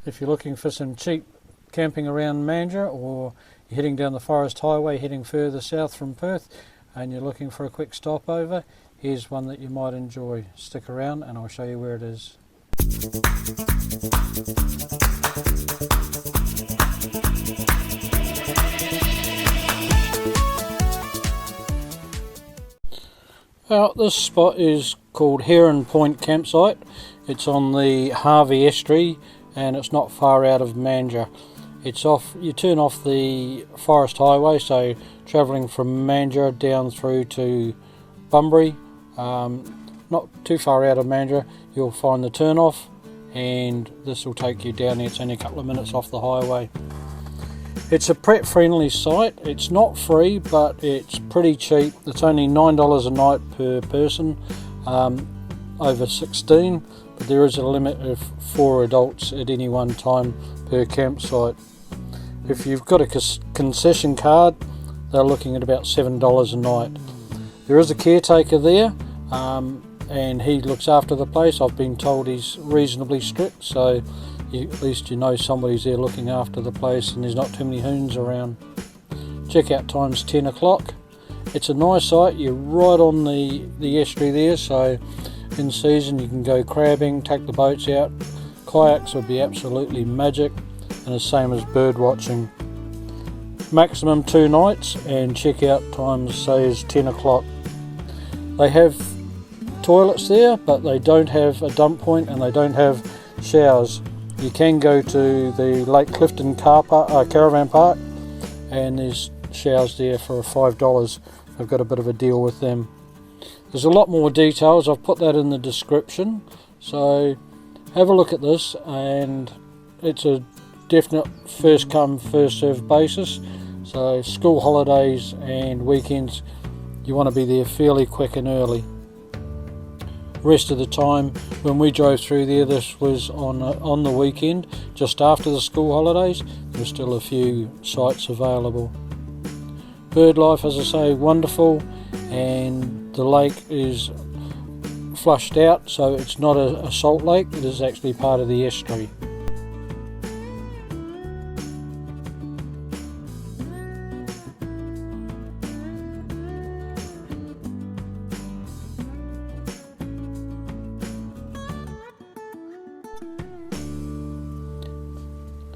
If you're looking for some cheap camping around Mandurah, or you're heading down the Forest Highway heading further south from Perth and you're looking for a quick stopover, here's one that you might enjoy. Stick around and I'll show you where it is. Well, this spot is called Herron Point Campsite. It's on the Harvey Estuary and it's not far out of Mandurah. It's off. You turn off the Forest Highway, so travelling from Mandurah down through to Bunbury, not too far out of Mandurah, you'll find the turn off, and this will take you down there. It's only a couple of minutes off the highway. It's a pet friendly site. It's not free, but it's pretty cheap. It's only $9 a night per person, over 16, but there is a limit of 4 adults at any one time per campsite. If you've got a concession card, they're looking at about $7 a night. There is a caretaker there, and he looks after the place. I've been told he's reasonably strict, so at least you know somebody's there looking after the place and there's not too many hoons around. Checkout time's 10 o'clock. It's a nice site. You're right on the estuary there, so in season you can go crabbing, take the boats out. Kayaks would be absolutely magic, and the same as bird watching. Maximum 2 nights, and checkout time says 10 o'clock. They have toilets there, but they don't have a dump point and they don't have showers. You can go to the Lake Clifton caravan park, and there's showers there for $5. I've got a bit of a deal with them. There's a lot more details. I've put that in the description, so have a look at this, and it's a definite first come first served basis. So school holidays and weekends, you want to be there fairly quick and early. Rest of the time, when we drove through there, this was on the weekend, just after the school holidays. There's still a few sites available. Bird life, as I say, wonderful, and the lake is flushed out, so it's not a salt lake. It is actually part of the estuary.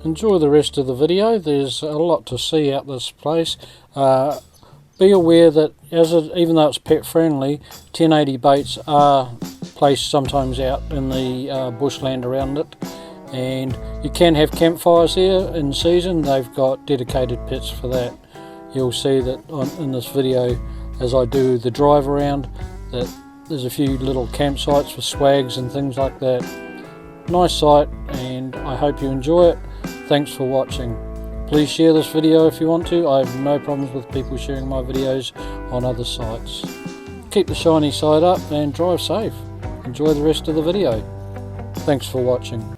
Enjoy the rest of the video. There's a lot to see out this place. Be aware that even though it's pet friendly, 1080 baits are placed sometimes out in the bushland around it, and you can have campfires there in season. They've got dedicated pits for that. You'll see that in this video, as I do the drive around, that there's a few little campsites for swags and things like that. Nice site, and I hope you enjoy it. Thanks for watching. Please share this video if you want to. I have no problems with people sharing my videos on other sites. Keep the shiny side up and drive safe. Enjoy the rest of the video. Thanks for watching.